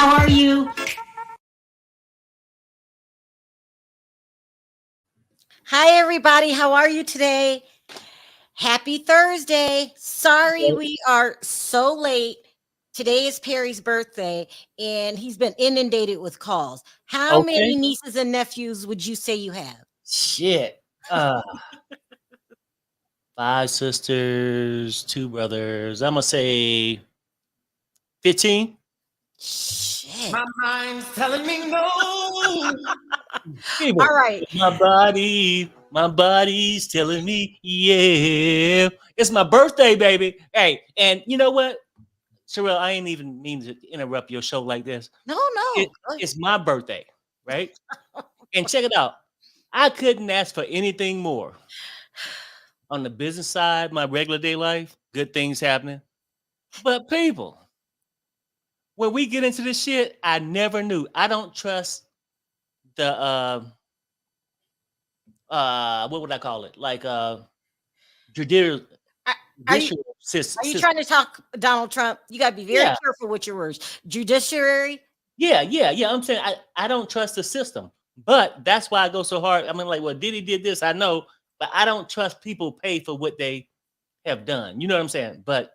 How are you? Hi, everybody. How are you today? Happy Thursday. Sorry we are so late. Today is Perry's birthday, and he's been inundated with calls. How many nieces and nephews would you say you have? Shit. 5 sisters, 2 brothers. I'm gonna say 15. Shit. My mind's telling me no. All right. My body's telling me, yeah. It's my birthday, baby. Hey, and you know what? Sherelle, I ain't even mean to interrupt your show like this. No. It's my birthday, right? And check it out. I couldn't ask for anything more. On the business side, my regular day life, good things happening. But people, when we get into this shit, I never knew. I don't trust the what would I call it? Like judicial Are you system. trying to talk Donald Trump? You gotta be very careful with your words. Judiciary. Yeah. I'm saying I don't trust the system. But that's why I go so hard. I mean, like, well, Diddy did this, I know, but I don't trust people pay for what they have done. You know what I'm saying? But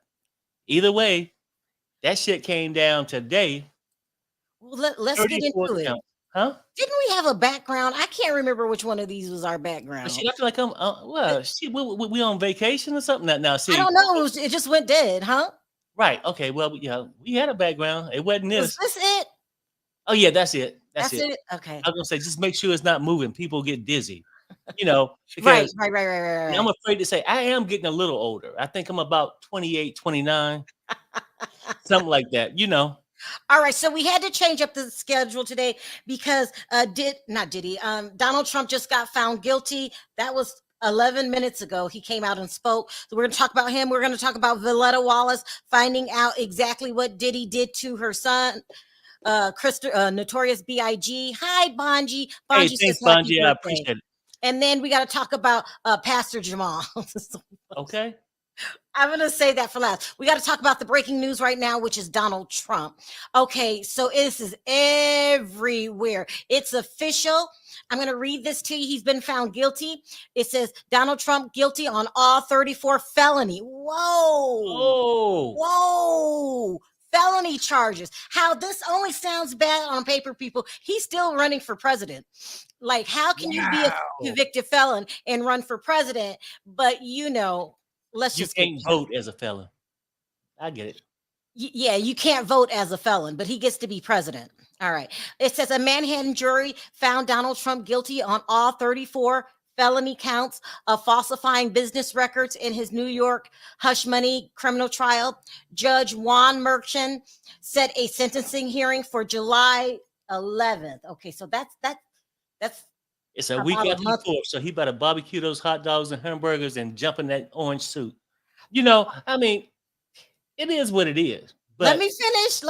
either way, that shit came down today. Well, let's get into it. Huh? Didn't we have a background? I can't remember which one of these was our background. Shit, I feel like I'm we on vacation or something now. See, I don't know. It just went dead, huh? Right. Okay. Well, yeah, we had a background. It wasn't this. Was this it? Oh yeah, that's it. That's it. Okay. I was gonna say, just make sure it's not moving. People get dizzy. You know, right. I'm afraid to say I am getting a little older. I think I'm about 28, 29, something like that. You know. All right, so we had to change up the schedule today because Donald Trump just got found guilty. That was 11 minutes ago. He came out and spoke. So we're going to talk about him. We're going to talk about Valletta Wallace finding out exactly what Diddy did to her son, Notorious BIG. Hi, Bonji. Hey, thanks, Bonji. I appreciate it. And then we got to talk about Pastor Jamal. Okay. I'm going to say that for last. We got to talk about the breaking news right now, which is Donald Trump. Okay, so this is everywhere. It's official. I'm going to read this to you. He's been found guilty. It says Donald Trump guilty on all 34 felony. Whoa. Felony charges. How this only sounds bad on paper, people. He's still running for president. Like, how can you be a convicted felon and run for president? But, you know, you can't vote as a felon. I get it. Yeah, you can't vote as a felon, but he gets to be president. All right. It says a Manhattan jury found Donald Trump guilty on all 34 felony counts of falsifying business records in his New York hush money criminal trial. Judge Juan Merchan set a sentencing hearing for July 11th. Okay, so that's it's a week after the 4th, so he better barbecue those hot dogs and hamburgers and jump in that orange suit. You know, I mean, it is what it is. But let me finish.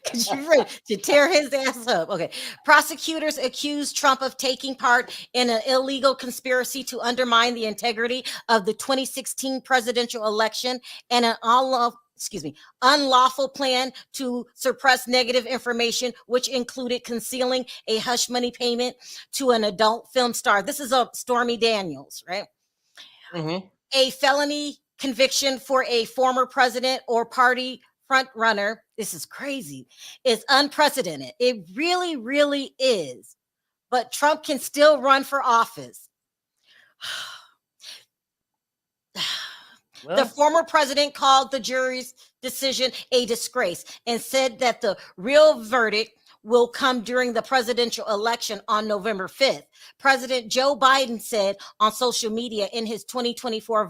Because you're ready to tear his ass up. Okay. Prosecutors accused Trump of taking part in an illegal conspiracy to undermine the integrity of the 2016 presidential election and an unlawful plan to suppress negative information, which included concealing a hush money payment to an adult film star. This is a Stormy Daniels, right? Mm-hmm. A felony conviction for a former president or party frontrunner. This is crazy. It's unprecedented. It really, really is. But Trump can still run for office. Well, the former president called the jury's decision a disgrace and said that the real verdict will come during the presidential election on November 5th. President Joe Biden said on social media in his 2024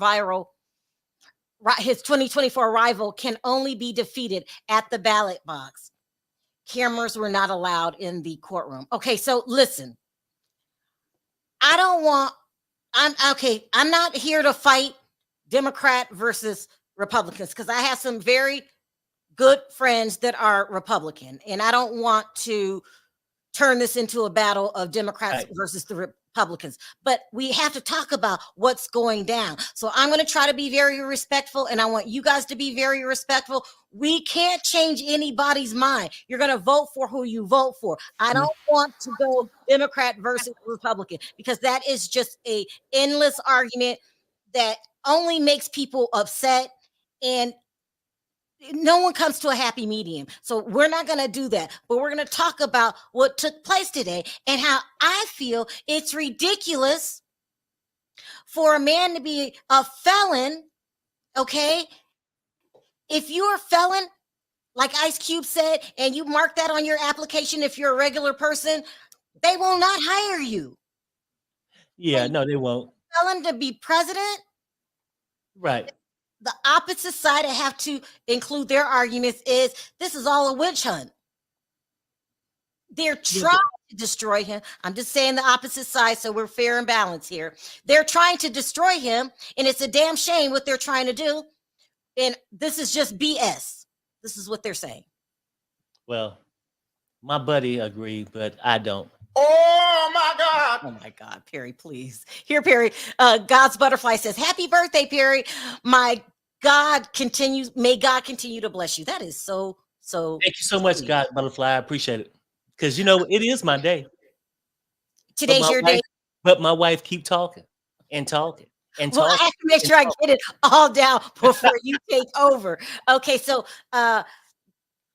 rival can only be defeated at the ballot box. Cameras were not allowed in the courtroom. Okay, so listen. I'm not here to fight Democrat versus Republicans because I have some very good friends that are Republican, and I don't want to turn this into a battle of Democrats Right. versus the Republicans. But we have to talk about what's going down. So I'm going to try to be very respectful, and I want you guys to be very respectful. We can't change anybody's mind. You're going to vote for who you vote for. I don't want to go Democrat versus Republican, because that is just a endless argument that only makes people upset, and no one comes to a happy medium. So we're not going to do that, but we're going to talk about what took place today and how I feel it's ridiculous for a man to be a felon. Okay, if you're a felon, like Ice Cube said, and you mark that on your application, if you're a regular person, they will not hire you. Yeah, no, they won't. Felon to be president, Right. the opposite side, I have to include their arguments, is this is all a witch hunt. They're trying to destroy him. I'm just saying the opposite side, so we're fair and balanced here. They're trying to destroy him, and it's a damn shame what they're trying to do. And this is just BS. This is what they're saying. Well, my buddy agreed, but I don't. Oh my God. Oh my God, Perry, please. Here, Perry. God's Butterfly says, "Happy birthday, Perry. My God continues. May God continue to bless you." That is so. Thank you so much, sweet. God Butterfly. I appreciate it. Because it is my day. Today's your day. But my wife keep talking and talking and Well, I talking. have to make sure I get it all down before you take over. Okay, so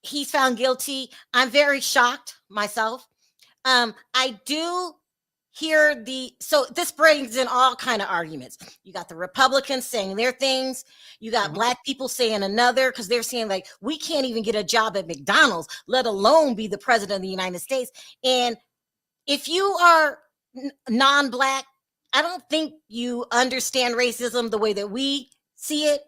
he's found guilty. I'm very shocked myself. I do hear so this brings in all kind of arguments. You got the Republicans saying their things. You got Black people saying another, because they're saying, like, we can't even get a job at McDonald's, let alone be the president of the United States. And if you are non-Black, I don't think you understand racism the way that we see it,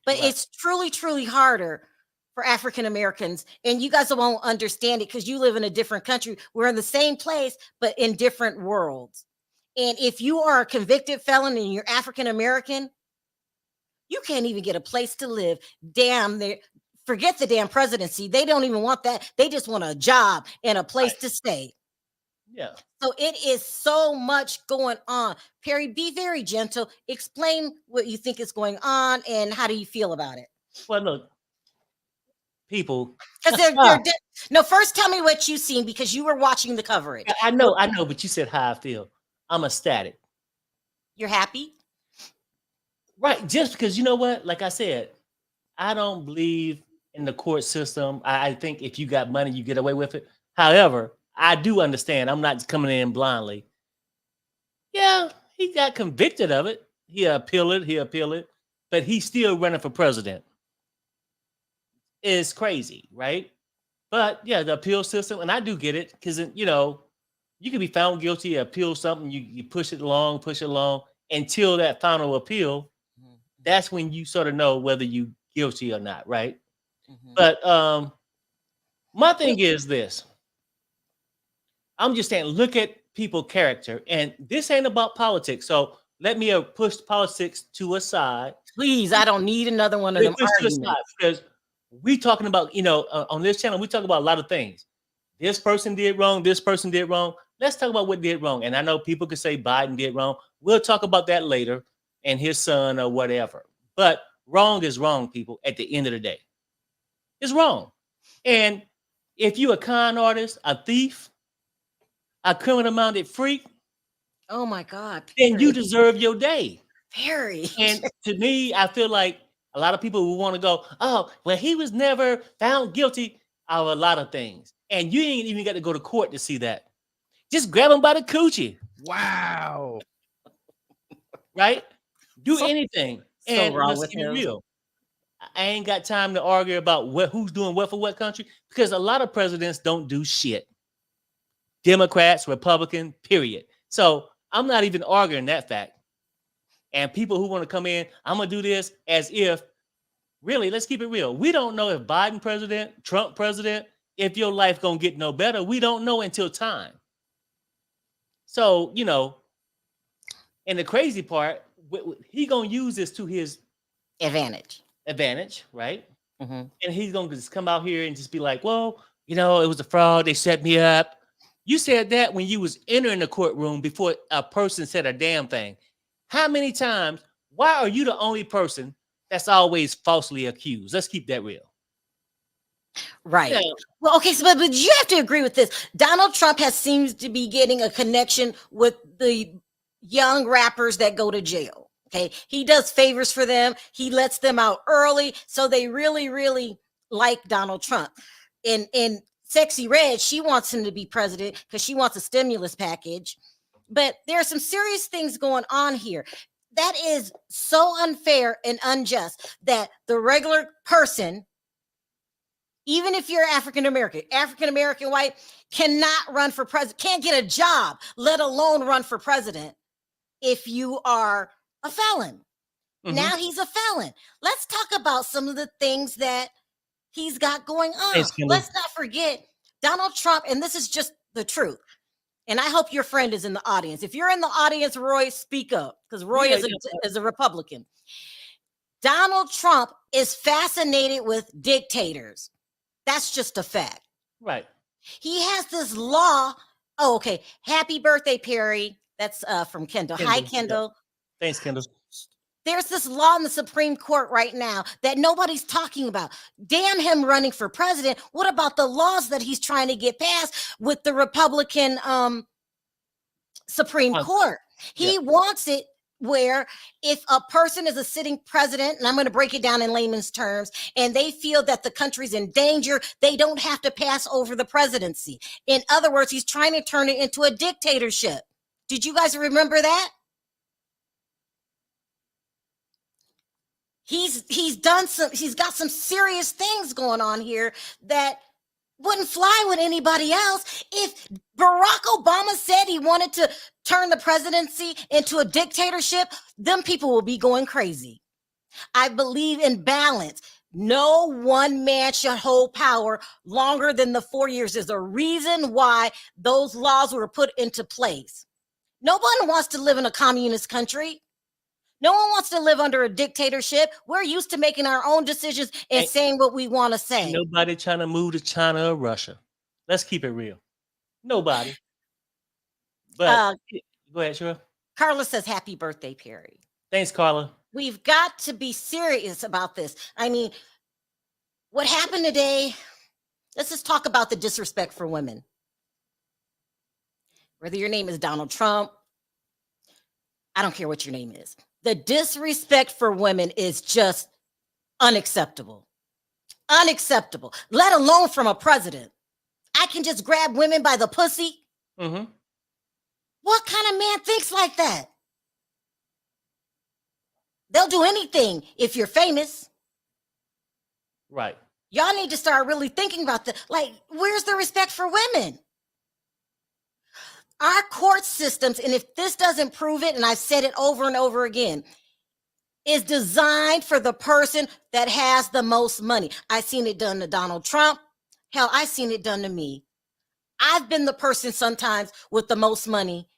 but it's truly, truly harder for African Americans, and you guys won't understand it because you live in a different country. We're in the same place, but in different worlds. And if you are a convicted felon and you're African American, you can't even get a place to live. Damn, forget the damn presidency. They don't even want that. They just want a job and a place to stay. Yeah. So it is so much going on. Perry, be very gentle. Explain what you think is going on and how do you feel about it? Well, look, people. Because no, first tell me what you've seen, because you were watching the coverage. I know, but you said how I feel. I'm ecstatic. You're happy? Right. Just because, you know what? Like I said, I don't believe in the court system. I think if you got money, you get away with it. However, I do understand. I'm not coming in blindly. Yeah, he got convicted of it. He appealed it, but he's still running for president. It's crazy, right? But yeah, the appeal system, and I do get it, because you can be found guilty, appeal something, you push it along until that final appeal. That's when you sort of know whether you guilty or not, right? But my thing is this. I'm just saying, look at people's character, and this ain't about politics. So let me push politics to a side. Please, I don't need another one of them arguments. Because we talking about, on this channel, we talk about a lot of things. This person did wrong. This person did wrong. Let's talk about what did wrong. And I know people could say Biden did wrong. We'll talk about that later, and his son or whatever. But wrong is wrong, people, at the end of the day. It's wrong. And if you're a con artist, a thief, a criminal-minded freak, oh my God, then you deserve your day. Perry. And to me, I feel like a lot of people who want to go, oh, well, he was never found guilty of a lot of things. And you ain't even got to go to court to see that. Just grab him by the coochie. Wow. Right? Do anything. And wrong let's with keep it him. real. I ain't got time to argue about who's doing what for what country, because a lot of presidents don't do shit. Democrats, Republican, period. So I'm not even arguing that fact. And people who want to come in, I'm going to do this as if, really, let's keep it real. We don't know if Biden president, Trump president, if your life going to get no better. We don't know until time. So, and the crazy part, he going to use this to his advantage, right? And he's going to just come out here and just be like, well, it was a fraud. They set me up. You said that when you was entering the courtroom before a person said a damn thing. How many times? Why are you the only person that's always falsely accused? Let's keep that real. Right. Yeah. Well, okay, so but you have to agree with this. Donald Trump seems to be getting a connection with the young rappers that go to jail. Okay, he does favors for them. He lets them out early, so they really, really like Donald Trump. In Sexy Red, she wants him to be president because she wants a stimulus package. But there are some serious things going on here. That is so unfair and unjust that the regular person, even if you're African American white, cannot run for president, can't get a job, let alone run for president if you are a felon. Mhm. Now he's a felon. Let's talk about some of the things that he's got going on. Thanks, Kendall. Let's not forget Donald Trump, and this is just the truth. And I hope your friend is in the audience. If you're in the audience, Roy, speak up, because Roy is a Republican. Donald Trump is fascinated with dictators. That's just a fact. Right. He has this law. Oh, okay. Happy birthday, Perry. That's from Kendall. Hi, Kendall. Yeah. Thanks, Kendall. There's this law in the Supreme Court right now that nobody's talking about. Damn him running for president. What about the laws that he's trying to get passed with the Republican Supreme Court? He wants it where if a person is a sitting president, and I'm going to break it down in layman's terms, and they feel that the country's in danger, they don't have to pass over the presidency. In other words, he's trying to turn it into a dictatorship. Did you guys remember that? He's got some serious things going on here that wouldn't fly with anybody else. If Barack Obama said he wanted to turn the presidency into a dictatorship, them people will be going crazy. I believe in balance. No one man should hold power longer than the 4 years. There's a reason why those laws were put into place. No one wants to live in a communist country. No one wants to live under a dictatorship. We're used to making our own decisions and saying what we want to say. Ain't nobody trying to move to China or Russia. Let's keep it real. Nobody. But go ahead, Cheryl. Carla says, happy birthday, Perry. Thanks, Carla. We've got to be serious about this. I mean, what happened today, let's just talk about the disrespect for women. Whether your name is Donald Trump, I don't care what your name is. The disrespect for women is just unacceptable. Unacceptable, let alone from a president. I can just grab women by the pussy. Mm-hmm. What kind of man thinks like that? They'll do anything if you're famous. Right. Y'all need to start really thinking about where's the respect for women? Our court systems, and if this doesn't prove it, and I've said it over and over again, is designed for the person that has the most money. I've seen it done to Donald Trump. Hell, I've seen it done to me. I've been the person sometimes with the most money.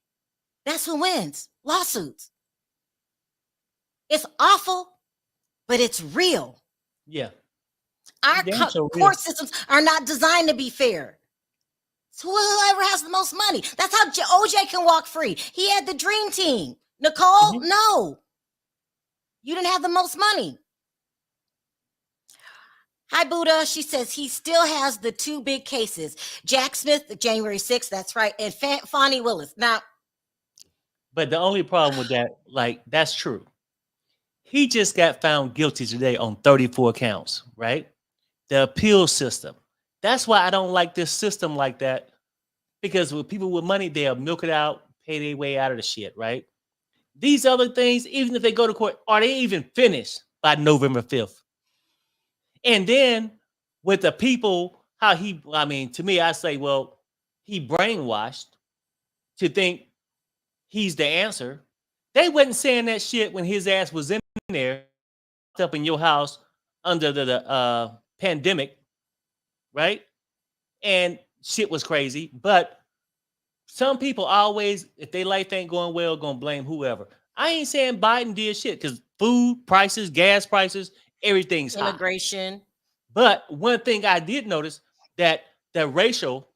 That's who wins. Lawsuits. It's awful, but it's real. Yeah. Our court systems are not designed to be fair. So whoever has the most money. That's how OJ can walk free. He had the dream team. Nicole, no. You didn't have the most money. Hi, Buddha. She says he still has the two big cases. Jack Smith, January 6th, that's right, and Fonnie Willis. Now. But the only problem with that, that's true. He just got found guilty today on 34 counts, right? The appeal system. That's why I don't like this system like that, because with people with money, they'll milk it out, pay their way out of the shit, right? These other things, even if they go to court, are they even finished by November 5th? And then with the people, to me, I say, well, he brainwashed to think he's the answer. They wasn't saying that shit when his ass was in there, up in your house under the pandemic, right? And shit was crazy. But some people always, if their life ain't going well, gonna blame whoever. I ain't saying Biden did shit, because food prices, gas prices, everything's immigration. High. But one thing I did notice, that the racial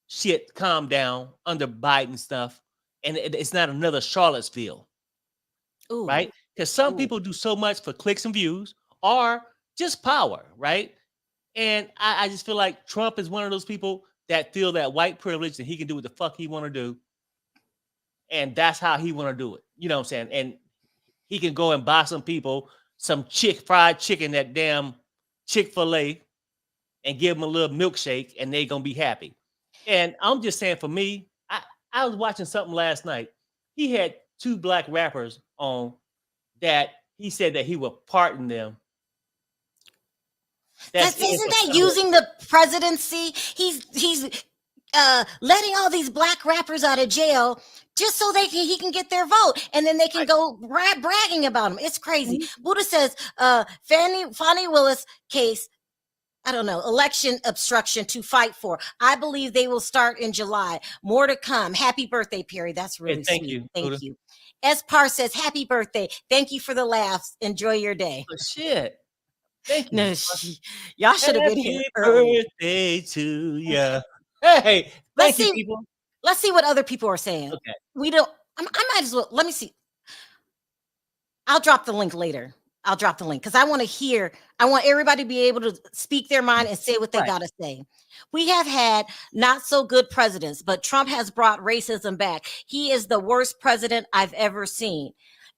shit calm down under Biden stuff, and it's not another Charlottesville, Ooh, right? Because some ooh. people do so much for clicks and views or just power, right? And I just feel like Trump is one of those people that feel that white privilege and he can do what the fuck he want to do, and that's how he want to do it. You know what I'm saying? And he can go and buy some people some fried chicken at damn Chick-fil-A and give them a little milkshake, and they gonna be happy. And I'm just saying, for me, I was watching something last night. He had 2 black rappers on that he said that he would pardon them. Isn't that using the presidency? He's letting all these black rappers out of jail just so he can get their vote, and then they can go bragging about him. It's crazy. Buddha says Fani Willis case, I don't know, election obstruction to fight for. I believe they will start in July. More to come. Happy birthday, Perry. That's really thank sweet. you. Thank you. S. Parr says, happy birthday. Thank you for the laughs. Enjoy your day. Oh, shit. Thank you. No, y'all should have been here early. Birthday to you. Hey, thank you, people. Let's see what other people are saying. Okay. We don't. I might as well. Let me see. I'll drop the link later. I'll drop the link because I want to hear. I want everybody to be able to speak their mind and say what they got to say. We have had not so good presidents, but Trump has brought racism back. He is the worst president I've ever seen.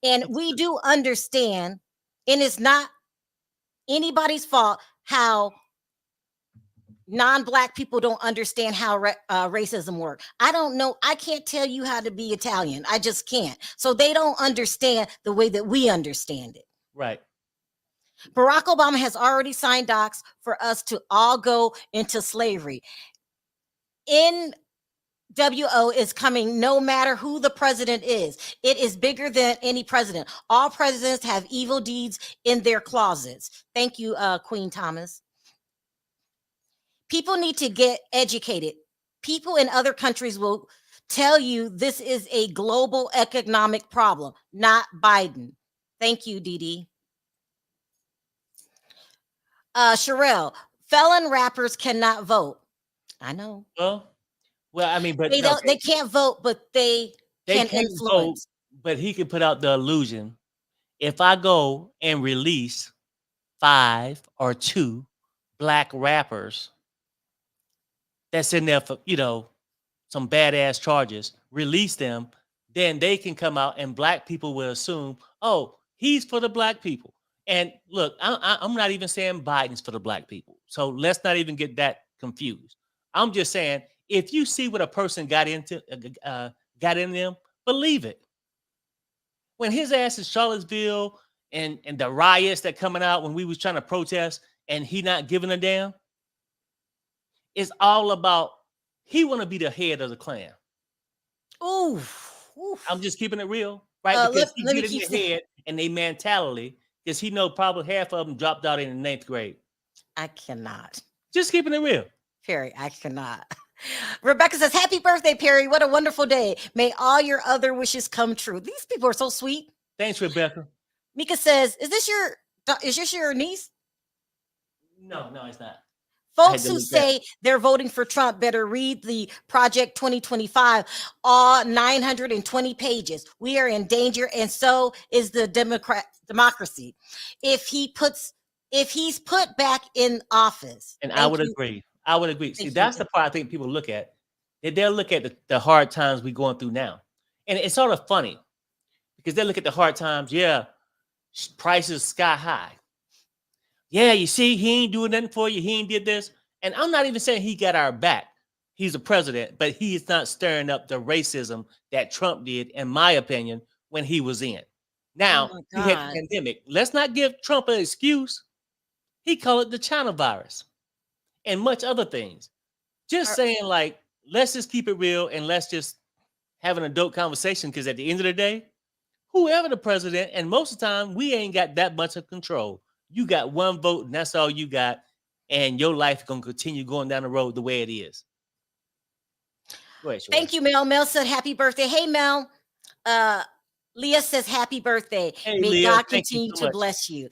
And we do understand, and it's not anybody's fault how non-black people don't understand how racism works. I don't know. I can't tell you how to be Italian. I just can't. So they don't understand the way that we understand it. Right. Barack Obama has already signed docs for us to all go into slavery. NWO is coming no matter who the president is. It is bigger than any president. All presidents have evil deeds in their closets. Thank you, Queen Thomas. People need to get educated. People in other countries will tell you this is a global economic problem, not Biden. Thank you, Dee. Sherelle, felon rappers cannot vote. I know. Well, I mean, but they can't vote, but they can influence. Vote, but he can put out the illusion. If I go and release 5 or 2 black rappers that's in there for, some badass charges, release them, then they can come out and black people will assume, oh, he's for the black people. And look, I'm not even saying Biden's for the black people. So let's not even get that confused. I'm just saying, if you see what a person got in them, believe it. When his ass in Charlottesville and the riots that coming out when we was trying to protest and he not giving a damn, it's all about he want to be the head of the clan. Ooh. I'm just keeping it real, right? Because he get in the head and they mentality, because he know probably half of them dropped out in the 9th grade. I cannot. Just keeping it real. Perry, I cannot. Rebecca says, happy birthday, Perry. What a wonderful day. May all your other wishes come true. These people are so sweet. Thanks, Rebecca. Mika says, is this your niece? No, it's not. Folks who say they're voting for Trump better read the Project 2025, all 920 pages. We are in danger, and so is the democracy. If he's put back in office. And I would agree. I would agree. See, that's the part I think people look at. They'll look at the hard times we're going through now. And it's sort of funny because they look at the hard times. Yeah, prices sky high. Yeah, you see, he ain't doing nothing for you. He ain't did this. And I'm not even saying he got our back. He's a president, but he's not stirring up the racism that Trump did, in my opinion, when he was in. Now, he had the pandemic. Let's not give Trump an excuse. He called it the China virus and much other things. Just saying, like, let's just keep it real and let's just have an adult conversation, because at the end of the day, whoever the president, and most of the time, we ain't got that much of control. You got one vote, and that's all you got, and your life is going to continue going down the road the way it is. Go ahead, thank you, Mel. Mel said, happy birthday. Hey, Mel. Leah says, happy birthday. Hey, May Leah, God continue to bless you.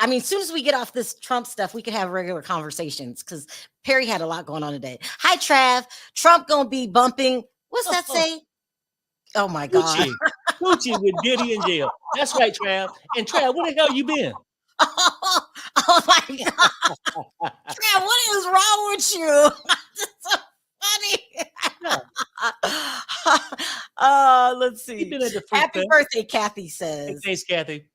I mean, as soon as we get off this Trump stuff, we can have regular conversations because Perry had a lot going on today. Hi, Trav. Trump gonna be bumping. What's that say? Oh my God. Gucci with Diddy in jail. That's right, Trav. And Trav, where the hell you been? Oh my God. Trav, what is wrong with you? It's so funny. Let's see. Been at the Happy birthday, Kathy says. Thanks, Kathy.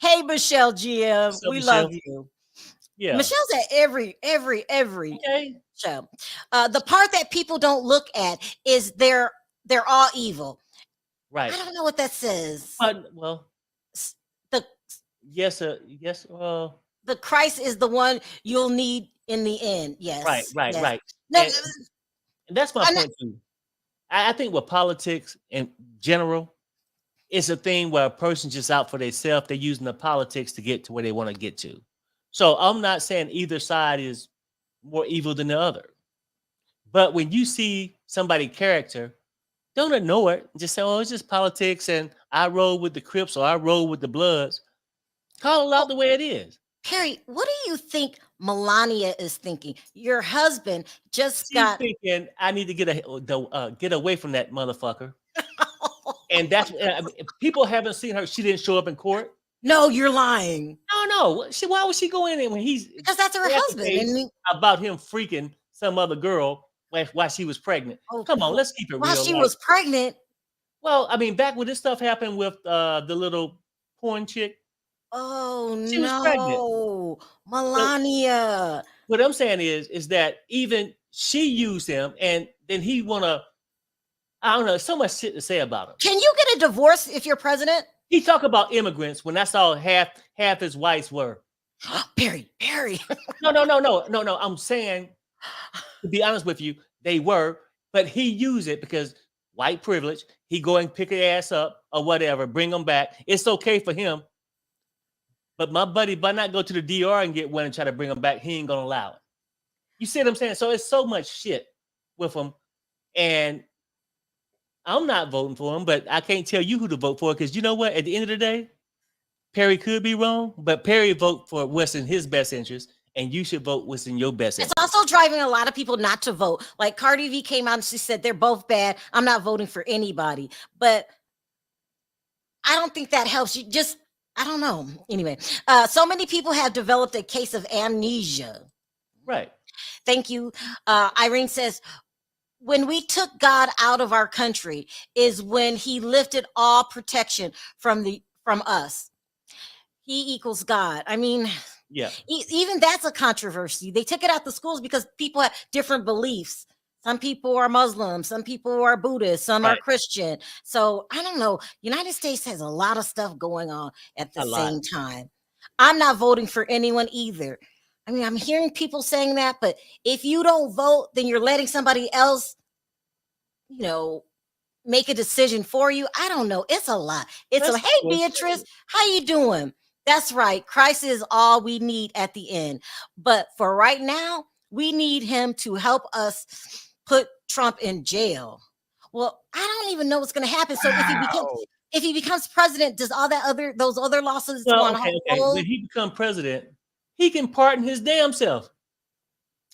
Hey, Michelle GM. What's up, We Michelle? love you. Yeah. Michelle's at every Okay. show. The part that people don't look at is they're all evil. Right. I don't know what that says. Well, The yes. the Christ is the one you'll need in the end. Yes. Right. Yes. Right. No, And that's my point too. I think with politics in general, it's a thing where a person's just out for themselves. They're using the politics to get to where they want to get to. So I'm not saying either side is more evil than the other. But when you see somebody's character, don't ignore it. Just say, oh, it's just politics and I roll with the Crips or I roll with the Bloods. Call it out the way it is. Perry, what do you think Melania is thinking? Your husband just She's got thinking, I need to get away from that motherfucker. And that's people haven't seen her. She didn't show up in court. No, you're lying. No. Why would she go in there when he's Because that's her husband. And about him freaking some other girl while she was pregnant? Come on, let's keep it real. While she was pregnant. Well, I mean, back when this stuff happened with the little porn chick. Oh She was pregnant. Melania. What I'm saying is that even she used him, and then he wanna. I don't know. So much shit to say about him. Can you get a divorce if you're president? He talk about immigrants when that's all half his wives were. Perry. No. I'm saying, to be honest with you, they were, but he used it because white privilege. He go and pick their ass up or whatever, bring them back. It's okay for him. But my buddy, but not go to the DR and get one and try to bring them back, he ain't gonna allow it. You see what I'm saying? So it's so much shit with him. And I'm not voting for him, but I can't tell you who to vote for because you know what? At the end of the day, Perry could be wrong, but Perry vote for what's in his best interest, and you should vote what's in your best interest. It's also driving a lot of people not to vote. Like Cardi V came out and she said they're both bad. I'm not voting for anybody. But I don't think that helps. I don't know. Anyway, so many people have developed a case of amnesia. Right. Thank you. Irene says, when we took God out of our country is when he lifted all protection from us. He equals God. I mean, yeah. Even that's a controversy. They took it out the schools because people have different beliefs. Some people are Muslim, some people are Buddhist, some are Christian. So I don't know. United States has a lot of stuff going on at the same time. I'm not voting for anyone either. I mean, I'm hearing people saying that, but if you don't vote, then you're letting somebody else, make a decision for you. I don't know. It's a lot. Hey, Beatrice, how you doing? That's right. Christ is all we need at the end. But for right now, we need him to help us put Trump in jail. Well, I don't even know what's going to happen. So if he becomes president, does all those other losses go on hold? When he become president, he can pardon his damn self.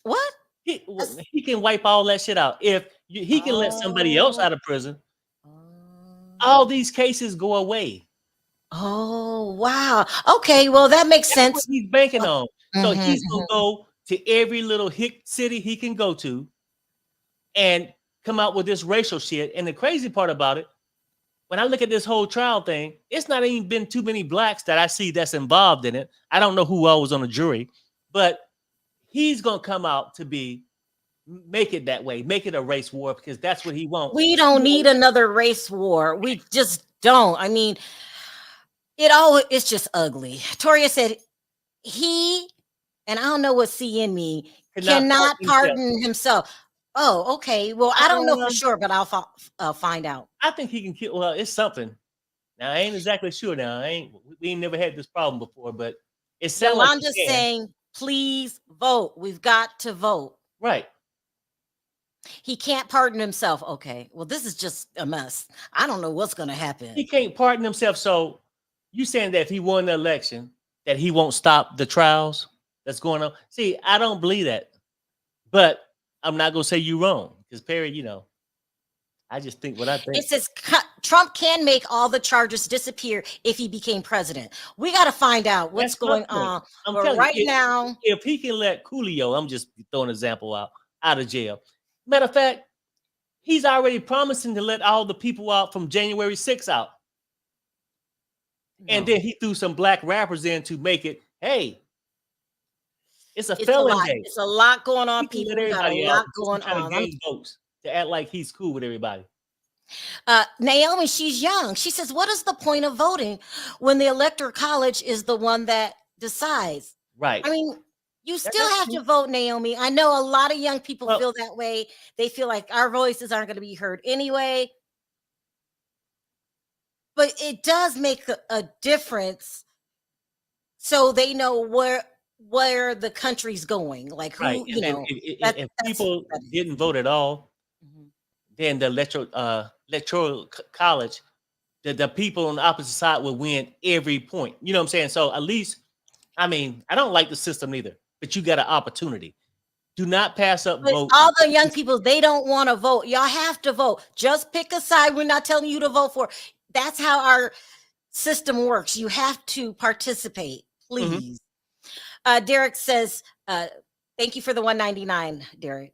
What? He can wipe all that shit out. If he can let somebody else out of prison, all these cases go away. Oh, wow. Okay, well, that makes sense. What he's banking on. So he's going to go to every little hick city he can go to and come out with this racial shit. And the crazy part about it, when I look at this whole trial thing, it's not even been too many blacks that I see that's involved in it. I don't know who all was on the jury, but he's going to come out to make it that way, make it a race war because that's what he wants. We don't need another race war. We just don't. I mean, it's just ugly. Toria said and I don't know what CN mean, cannot pardon himself. Oh, okay. Well, I don't know for sure, but I'll find out. I think he can kill. Well, it's something. Now, I ain't exactly sure now. We ain't never had this problem before, but it sounds like I'm just saying, please vote. We've got to vote. Right. He can't pardon himself. Okay. Well, this is just a mess. I don't know what's going to happen. He can't pardon himself. So you saying that if he won the election, that he won't stop the trials that's going on. See, I don't believe that, but I'm not gonna say you're wrong because Perry, I just think what I think. It says Trump can make all the charges disappear if he became president. We got to find out what's That's my going point. on. I'm But telling right you, now, if he can let Coolio, I'm just throwing an example out of jail. Matter of fact, he's already promising to let all the people out from January 6th out. And then he threw some black rappers in to make it, hey, it's a felon day. It's a lot going on, He can people. let We got a everybody lot out going trying on. to gain votes to act like he's cool with everybody. Naomi, she's young. She says, what is the point of voting when the electoral college is the one that decides? Right. I mean, you still have to vote, Naomi. I know a lot of young people feel that way. They feel like our voices aren't going to be heard anyway. But it does make a difference, so they know where the country's going. Like, who, right. If people didn't vote at all, then the electoral college, the people on the opposite side would win every point. You know what I'm saying? So at least, I mean, I don't like the system either, but you got an opportunity. Do not pass up vote. All the young people, they don't want to vote. Y'all have to vote. Just pick a side. We're not telling you to vote for. That's how our system works. You have to participate, please. Derek says, thank you for the 199, Derek.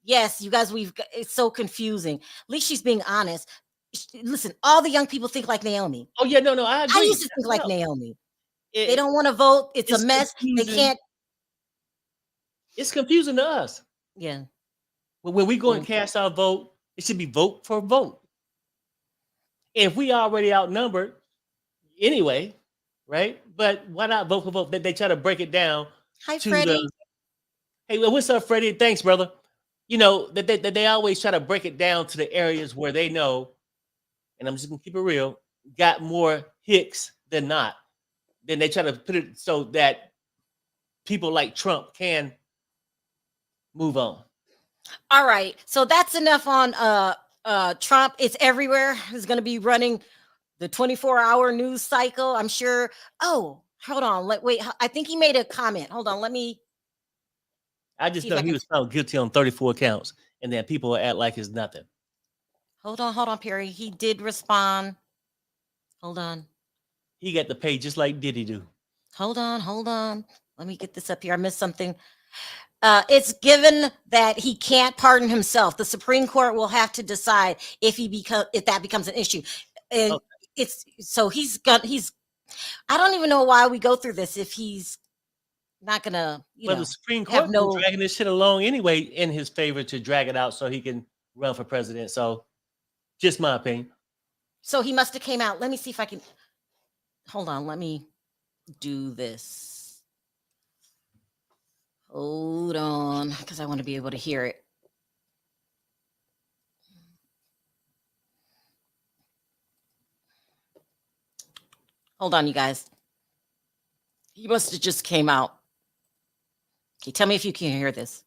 Yes, you guys, it's so confusing. At least she's being honest. Listen, all the young people think like Naomi. Oh, yeah, no, I agree. I used to think like Naomi. They don't want to vote. It's a mess. Confusing. They can't. It's confusing to us. Yeah. When we go and cast our vote, it should be vote for vote. If we already outnumbered anyway, right? But why not vote for vote? They try to break it down. Hi, Freddie. Hey, what's up, Freddie? Thanks, brother. That they always try to break it down to the areas where they know, and I'm just gonna keep it real, got more hicks than not. Then they try to put it so that people like Trump can move on. All right. So that's enough on Trump. It's everywhere. He's going to be running the 24-hour news cycle, I'm sure. Oh, hold on. Wait. I think he made a comment. Hold on. I just know he was found guilty on 34 counts, and then people will act like it's nothing. Hold on, Perry. He did respond. Hold on. He got to pay just like Diddy do. Hold on. Let me get this up here. I missed something. It's given that he can't pardon himself. The Supreme Court will have to decide if that becomes an issue. And he's I don't even know why we go through this if he's not gonna, the Supreme Court is dragging this shit along anyway in his favor to drag it out so he can run for president. So just my opinion. So he must have came out. Let me see if I can hold on. Let me do this. Hold on, because I want to be able to hear it. Hold on, you guys. He must have just came out. Okay, tell me if you can hear this.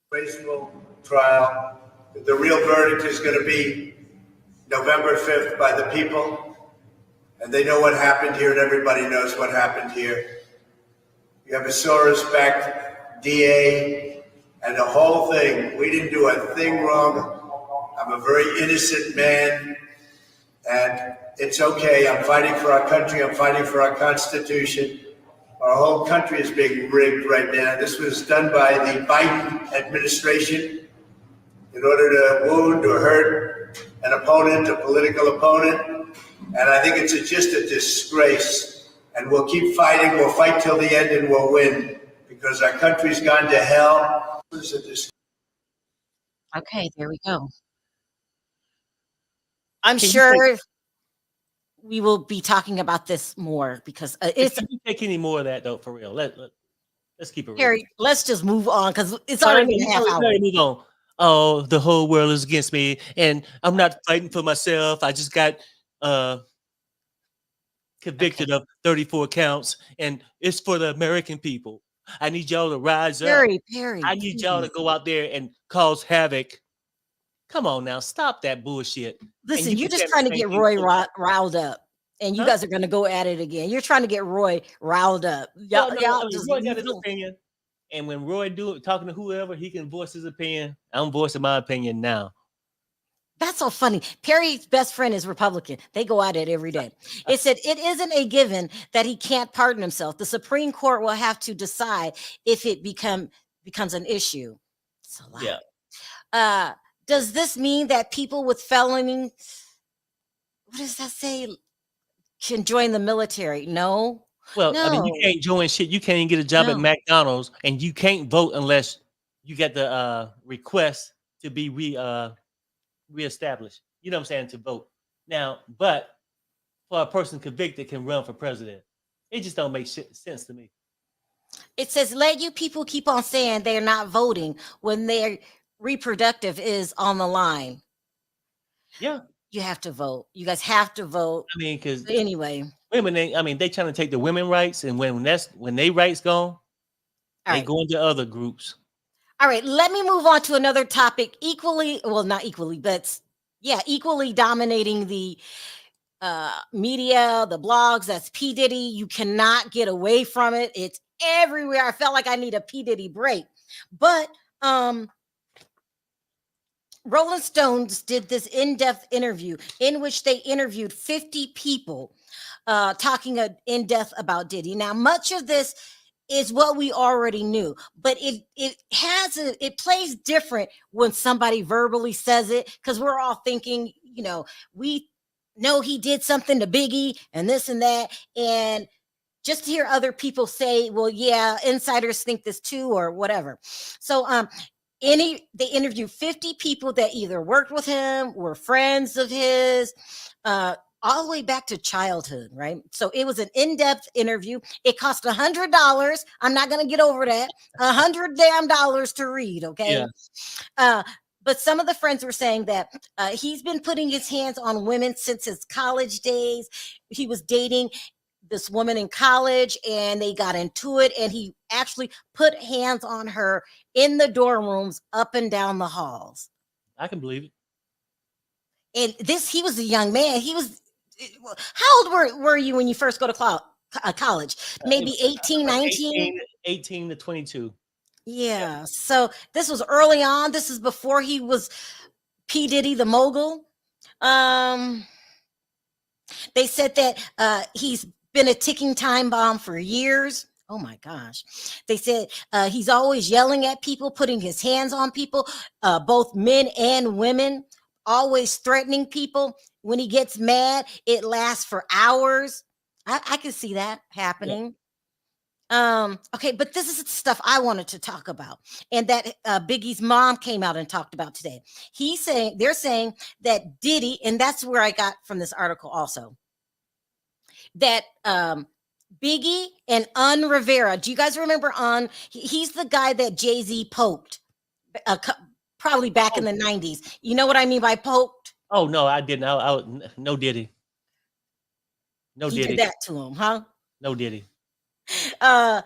Graceful trial. The real verdict is going to be November 5th by the people. And they know what happened here, and everybody knows what happened here. You have a so respect, DA, and the whole thing. We didn't do a thing wrong. I'm a very innocent man, and it's okay. I'm fighting for our country. I'm fighting for our Constitution. Our whole country is being rigged right now. This was done by the Biden administration in order to wound or hurt an opponent, a political opponent. And I think it's just a disgrace. And we'll keep fighting. We'll fight till the end, and we'll win, because our country's gone to hell. Okay, there we go. I'm sure we will be talking about this more, because it's. Can you take any more of that though? For real, let's keep it real. Harry, let's just move on, because it's already been a half hour. Move on. Oh, the whole world is against me, and I'm not fighting for myself. I just got convicted of 34 counts, and it's for the American people. I need y'all to rise up. Perry, I need y'all to go out there and cause havoc. Come on now, stop that bullshit. Listen, you're just trying to get Roy riled up. And you Huh? guys are going to go at it again. You're trying to get Roy riled up. Well, no, Y'all I mean, just Roy got leave his it alone. opinion, and when Roy talking to whoever, he can voice his opinion. I'm voicing my opinion now. That's so funny. Perry's best friend is Republican. They go at it every day. It said it isn't a given that he can't pardon himself. The Supreme Court will have to decide if it becomes an issue. It's a lot. Yeah. Does this mean that people with felony, what does that say, can join the military? No. Well, I mean, you No. can't join shit. You can't even get a job at No. McDonald's, and you can't vote unless you get the request to be reestablished. You know what I'm saying? To vote now, but for a person convicted can run for president. It just don't make sense to me. It says, let you people keep on saying they're not voting when their reproductive is on the line. Yeah. You have to vote. You guys have to vote. I mean, because anyway, women, they trying to take the women rights, and when they rights gone, they go into other groups. All right, let me move on to another topic equally, well, not equally, but yeah, equally dominating the media, the blogs. That's P. Diddy. You cannot get away from it. It's everywhere. I felt like I need a P. Diddy break. But Rolling Stones did this in-depth interview in which they interviewed 50 people talking in-depth about Diddy. Now, much of this is what we already knew, but it plays different when somebody verbally says it, because we're all thinking, we know he did something to Biggie and this and that, and just to hear other people say, well, yeah, insiders think this too, or whatever. So they interviewed 50 people that either worked with him, were friends of his, all the way back to childhood, right? So it was an in-depth interview. It cost $100. I'm not going to get over that. $100 to read, okay? Yeah. But some of the friends were saying that he's been putting his hands on women since his college days. He was dating this woman in college, and they got into it, and he actually put hands on her in the dorm rooms up and down the halls. I can believe it. And he was a young man. How old were you when you first go to college? Maybe 18, 19? 18 to 22. Yeah. So this was early on. This is before he was P. Diddy, the mogul. They said that he's been a ticking time bomb for years. Oh my gosh. They said he's always yelling at people, putting his hands on people, both men and women, always threatening people. When he gets mad, it lasts for hours. I can see that happening. Yeah. Okay, but this is the stuff I wanted to talk about, and that Biggie's mom came out and talked about today. They're saying that Diddy, and that's where I got from this article also, that Biggie and Rivera. Do you guys remember he's the guy that Jay-Z poked probably back in the 90s. You know what I mean by poked? Oh, no, I didn't. No Diddy. No Diddy. Did that to him, huh? No Diddy. That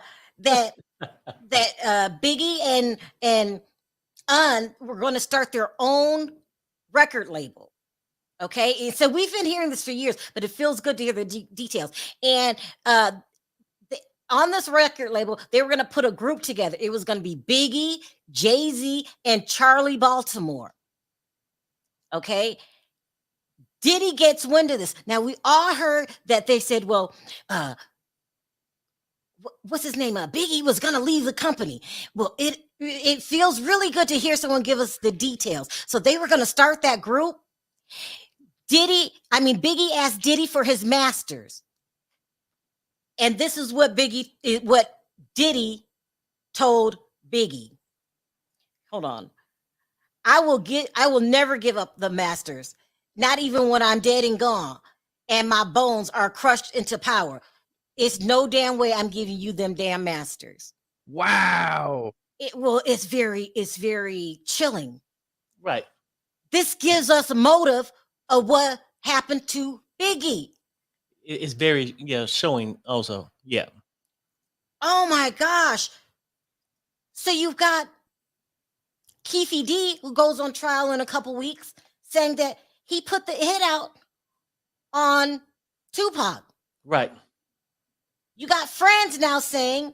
Biggie and were going to start their own record label. Okay, and so we've been hearing this for years, but it feels good to hear the details. And on this record label, they were going to put a group together. It was going to be Biggie, Jay-Z, and Charlie Baltimore. Okay. Diddy gets wind of this. Now, we all heard that they said, well, what's his name? Biggie was going to leave the company. Well, it feels really good to hear someone give us the details. So they were going to start that group. Biggie asked Diddy for his masters. And this is what Diddy told Biggie. Hold on. I will never give up the masters, not even when I'm dead and gone, and my bones are crushed into powder. It's no damn way I'm giving you them damn masters. Wow. It's very chilling. Right. This gives us a motive of what happened to Biggie. It's very showing also. Yeah. Oh my gosh. So you've got Keefe D, who goes on trial in a couple weeks, saying that he put the hit out on Tupac. Right. You got friends now saying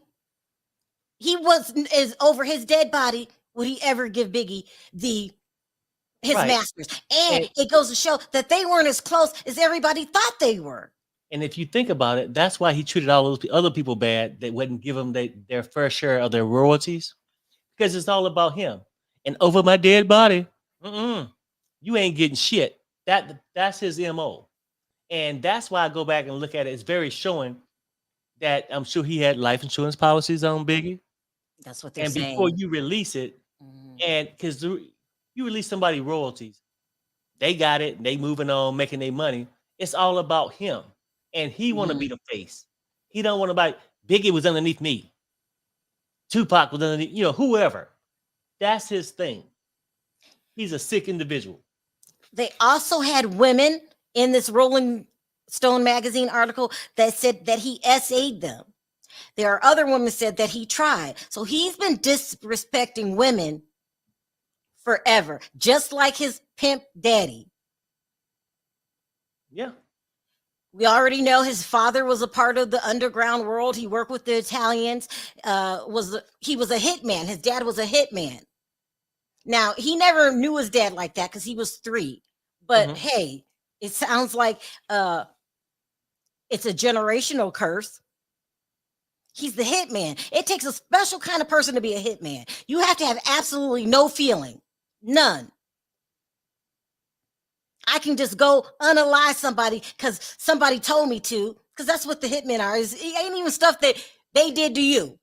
is over his dead body. Would he ever give Biggie his Right. masters? And it goes to show that they weren't as close as everybody thought they were. And if you think about it, that's why he treated all those other people bad that wouldn't give them their fair share of their royalties, because it's all about him. And over my dead body, you ain't getting shit. That's his MO. And that's why I go back and look at it. It's very showing that I'm sure he had life insurance policies on Biggie. That's what they're and saying. before you release it, and because you release somebody royalties, they got it, they moving on, making their money. It's all about him. And he want to be the face. He don't want to buy. Biggie was underneath me. Tupac was underneath, whoever. That's his thing. He's a sick individual. They also had women in this Rolling Stone magazine article that said that he SA'd them. There are other women said that he tried. So he's been disrespecting women forever, just like his pimp daddy. Yeah. We already know his father was a part of the underground world. He worked with the Italians. He was a hitman. His dad was a hitman. Now, he never knew his dad like that because he was 3. But hey, it sounds like it's a generational curse. He's the hitman. It takes a special kind of person to be a hitman. You have to have absolutely no feeling. None. I can just go unalive somebody because somebody told me to, because that's what the hitmen are. It ain't even stuff that they did to you.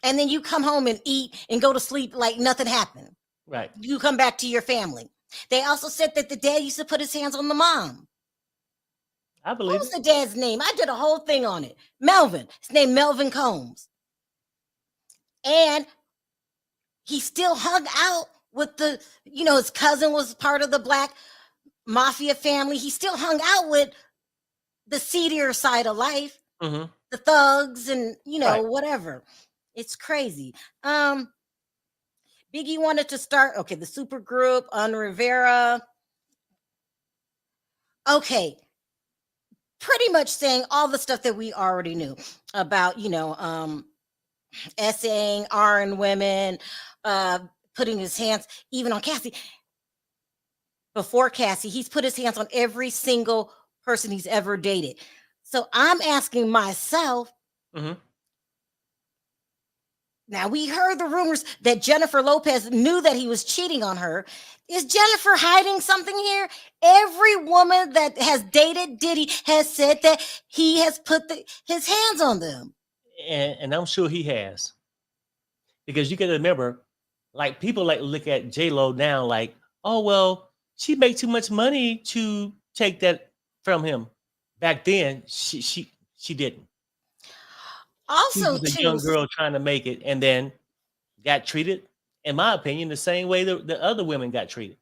And then you come home and eat and go to sleep like nothing happened. Right. You come back to your family. They also said that the dad used to put his hands on the mom. I believe What's the dad's name? I did a whole thing on it. Melvin. His name Melvin Combs. And he still hung out with his cousin was part of the Black Mafia family. He still hung out with the seedier side of life, the thugs and, whatever. It's crazy. Biggie wanted to start, the super group on Rivera. Okay. Pretty much saying all the stuff that we already knew about, essaying, R-ing women, putting his hands even on Cassie. Before Cassie, he's put his hands on every single person he's ever dated. So I'm asking myself, now we heard the rumors that Jennifer Lopez knew that he was cheating on her. Is Jennifer hiding something here? Every woman that has dated Diddy has said that he has put his hands on them. And I'm sure he has. Because you got to remember, like, people like look at J-Lo now like, oh, well, she made too much money to take that from him. Back then, she didn't. Also, she was a young girl trying to make it and then got treated, in my opinion, the same way the other women got treated.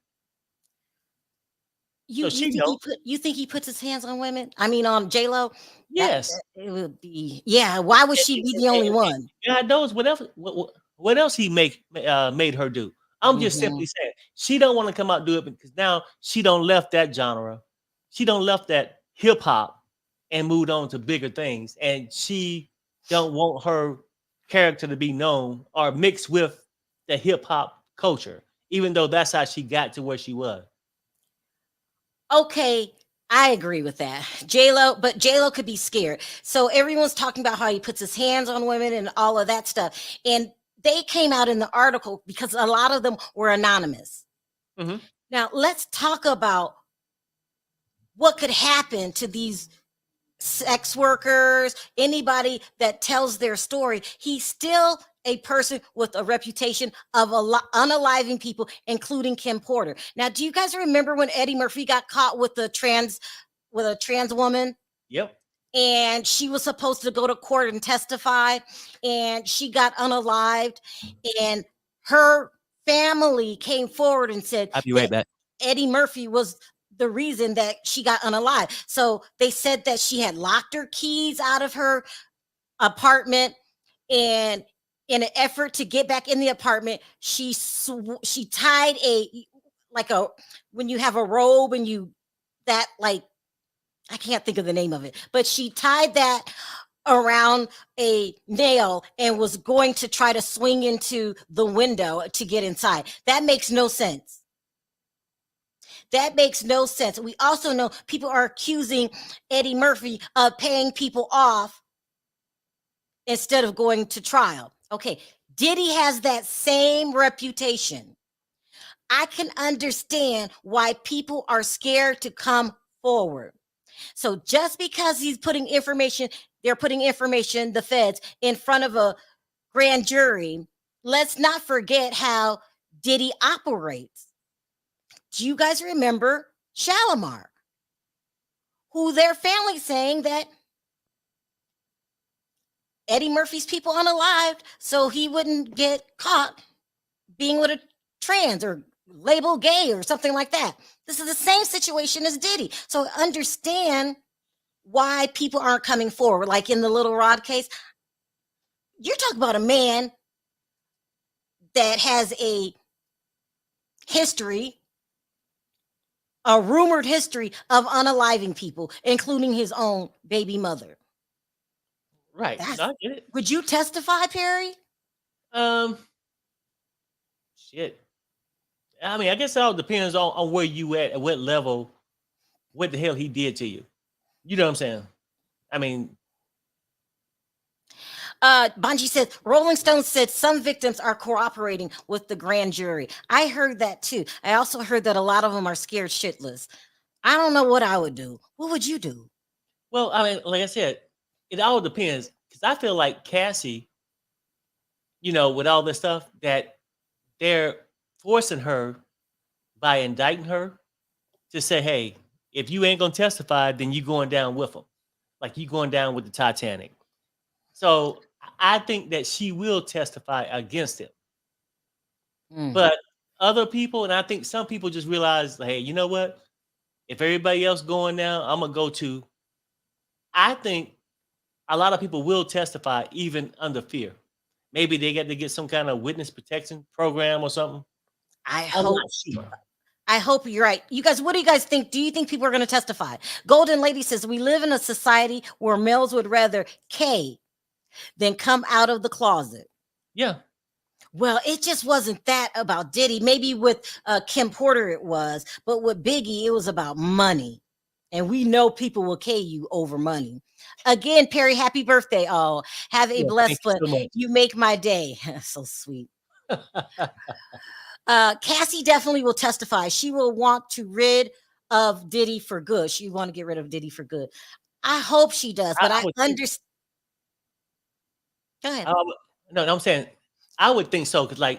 You think he puts his hands on women? I mean, on J-Lo? Yes. It would be, why would she be the only one? God knows what else he made her do. I'm just simply saying, she don't want to come out and do it because now she don't left that genre. She don't left that hip hop and moved on to bigger things. And she don't want her character to be known or mixed with the hip hop culture, even though that's how she got to where she was. Okay, I agree with that. But J-Lo could be scared. So everyone's talking about how he puts his hands on women and all of that stuff. And they came out in the article because a lot of them were anonymous. Now, let's talk about what could happen to these sex workers, anybody that tells their story. He's still a person with a reputation of unaliving people, including Kim Porter. Now, do you guys remember when Eddie Murphy got caught with a trans woman? Yep. And she was supposed to go to court and testify, and she got unalived, and her family came forward and said, I'll be right back. Eddie Murphy was the reason that she got unalived. So they said that she had locked her keys out of her apartment, and in an effort to get back in the apartment, she tied when you have a robe and I can't think of the name of it, but she tied that around a nail and was going to try to swing into the window to get inside. That makes no sense. That makes no sense. We also know people are accusing Eddie Murphy of paying people off instead of going to trial. Okay, Diddy has that same reputation. I can understand why people are scared to come forward. So just because he's putting information, they're putting information, the feds, in front of a grand jury, let's not forget how Diddy operates. Do you guys remember Shalimar, who their family saying that Eddie Murphy's people unalived so he wouldn't get caught being with a trans or labeled gay or something like that? This is the same situation as Diddy. So understand why people aren't coming forward. Like in the Little Rod case, you're talking about a man that has a history, a rumored history of unaliving people, including his own baby mother. Right. No, I get it. Would you testify, Perry? Shit. I mean, I guess it all depends on where you at what level, what the hell he did to you. You know what I'm saying? I mean, Bonji said, Rolling Stone said some victims are cooperating with the grand jury. I heard that too. I also heard that a lot of them are scared shitless. I don't know what I would do. What would you do? well, I mean, like I said, it all depends. Because I feel like Cassie, with all this stuff, that they're forcing her by indicting her to say, hey, if you ain't gonna testify, then you going down with them. Like you going down with the Titanic. So I think that she will testify against him. But other people, and I think some people just realize, hey, you know what? If everybody else going now, I'm gonna go to. I think a lot of people will testify even under fear. Maybe they get to get some kind of witness protection program or something. I I'm hope. not sure. I hope you're right. You guys, what do you guys think? Do you think people are going to testify? Golden Lady says, we live in a society where males would rather K than come out of the closet. Yeah. Well, it just wasn't that about Diddy. Maybe with Kim Porter it was, but with Biggie, it was about money. And we know people will K you over money. Again, Perry, happy birthday. Oh, have a Yeah, blessed thank you one. so much. You make my day. So sweet. Cassie definitely will testify. She will want to rid of Diddy for good. She want to get rid of Diddy for good. I hope she does, but I would think- understand. Go ahead. No, I'm saying I would think so, because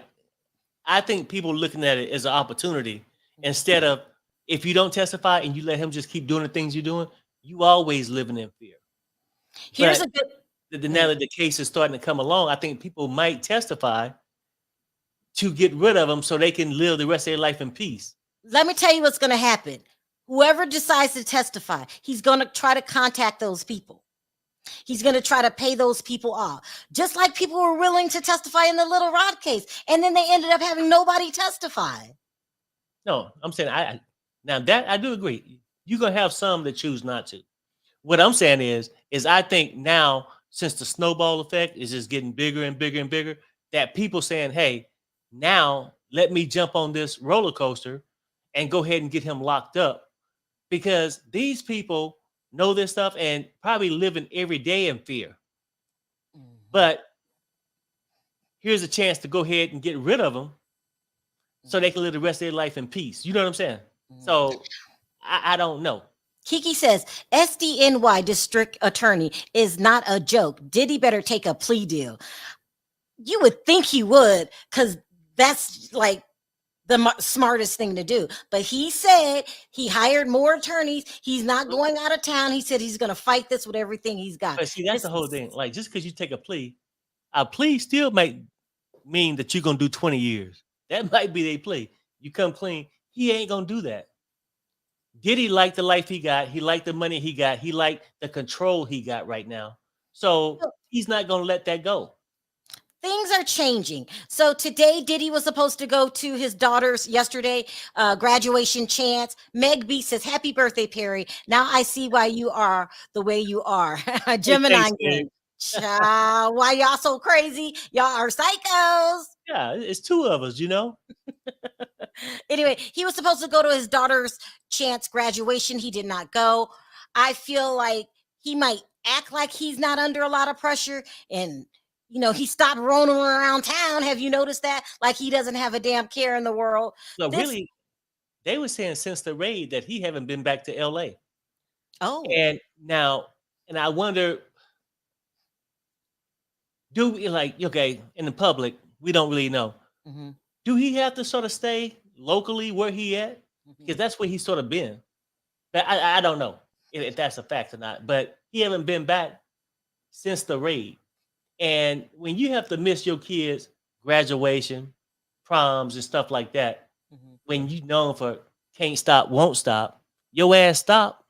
I think people looking at it as an opportunity instead of, if you don't testify and you let him just keep doing the things you're doing, you always living in fear. Here's But a good. now that the case is starting to come along, I think people might testify to get rid of them so they can live the rest of their life in peace. Let me tell you what's going to happen. Whoever decides to testify, he's going to try to contact those people. He's going to try to pay those people off, just like people were willing to testify in the Little Rod case, and then they ended up having nobody testify. No, I'm saying now that I do agree. You're gonna have some that choose not to. What I'm saying is I think now, since the snowball effect is just getting bigger and bigger and bigger, that people saying, hey, now let me jump on this roller coaster and go ahead and get him locked up, because these people know this stuff and probably living every day in fear. But here's a chance to go ahead and get rid of them so they can live the rest of their life in peace. You know what I'm saying? So I don't know. Kiki says SDNY district attorney is not a joke. Diddy better take a plea deal. You would think he would, because that's like the smartest thing to do. But he said he hired more attorneys. He's not going out of town. He said he's going to fight this with everything he's got. But see, that's the whole thing. Like, just because you take a plea still might mean that you're going to do 20 years. That might be their plea. You come clean. He ain't going to do that. Diddy liked the life he got. He liked the money he got. He liked the control he got right now. So he's not going to let that go. things are changing. So today, Diddy was supposed to go to his daughter's yesterday graduation chance. Meg B says, "Happy birthday, Perry. Now I see why you are the way you are." Gemini. Meg. Child, why y'all so crazy? Y'all are psychos. Yeah, it's two of us, you know. Anyway, he was supposed to go to his daughter's chance graduation. He did not go. I feel like he might act like he's not under a lot of pressure, and he stopped roaming around town. Have you noticed that? Like he doesn't have a damn care in the world. No, really, they were saying since the raid that he haven't been back to LA. Oh. And I wonder, do we okay, in the public, we don't really know. Mm-hmm. Do he have to sort of stay locally where he at? Because that's where he's sort of been. But I don't know if that's a fact or not, but he haven't been back since the raid. And when you have to miss your kids' graduation, proms, and stuff like that, when you known for can't stop, won't stop, your ass stop.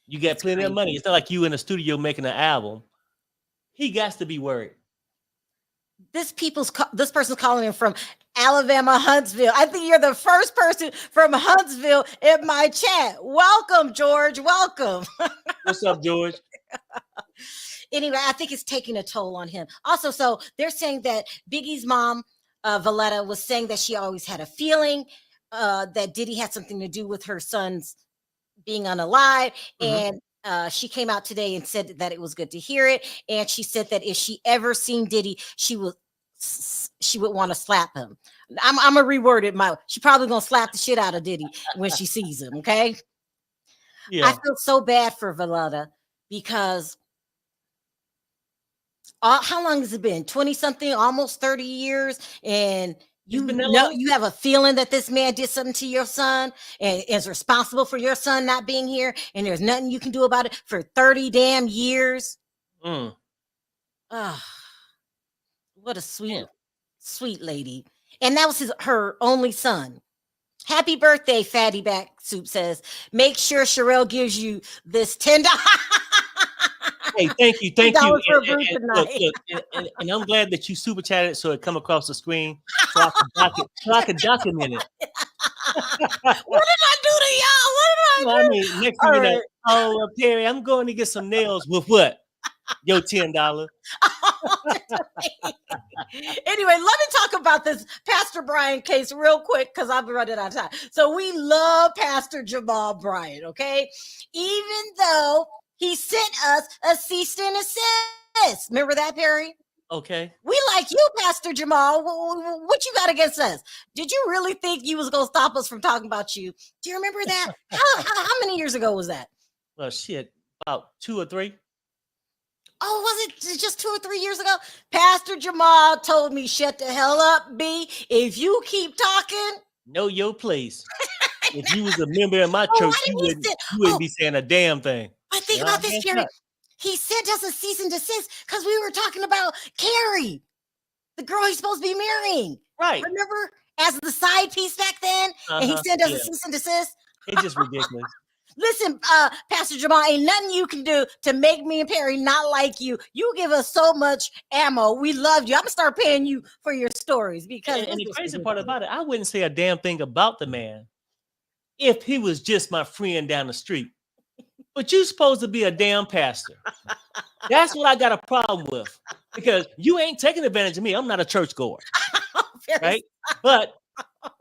You got plenty of money. It's not like you in the studio making an album. He got to be worried. This person's calling in from Alabama, Huntsville. I think you're the first person from Huntsville in my chat. Welcome, George. Welcome. What's up, George? Anyway, I think it's taking a toll on him. Also, so they're saying that Biggie's mom, Valletta, was saying that she always had a feeling that Diddy had something to do with her son's being unalive. And she came out today and said that it was good to hear it. And she said that if she ever seen Diddy, she would want to slap him. I'm gonna reword it. She probably gonna slap the shit out of Diddy when she sees him. Okay. Yeah. I feel so bad for Valletta because how long has it been? 20 something, almost 30 years. And you have a feeling that this man did something to your son and is responsible for your son not being here. And there's nothing you can do about it for 30 damn years. What a sweet lady. And that was her only son. Happy birthday, Fatty Back Soup says. Make sure Sherelle gives you this $10. Hey, thank you. And I'm glad that you super chatted so it come across the screen so I can document it. What did I do to y'all? What did I do? I mean, next thing you know, Perry, I'm going to get some nails with what? Your $10. Anyway, let me talk about this Pastor Bryant case real quick because I've been running out of time. So we love Pastor Jamal Bryant, okay? Even though he sent us a cease and desist. Remember that, Perry? Okay. We like you, Pastor Jamal. What you got against us? Did you really think you was going to stop us from talking about you? Do you remember that? How many years ago was that? Well, shit, about 2 or 3. Oh, was it just 2 or 3 years ago? Pastor Jamal told me, shut the hell up, B. If you keep talking. Know your place. If you was a member of my church, you wouldn't be saying a damn thing. But think about this, Perry. He sent us a cease and desist because we were talking about Karri, the girl he's supposed to be marrying. Right. Remember? As the side piece back then? And he sent us a cease and desist. It's just ridiculous. Listen, Pastor Jamal, ain't nothing you can do to make me and Perry not like you. You give us so much ammo. We love you. I'm going to start paying you for your stories. Because and the crazy part about it, I wouldn't say a damn thing about the man if he was just my friend down the street. But you're supposed to be a damn pastor. That's what I got a problem with. Because you ain't taking advantage of me. I'm not a churchgoer. Right? But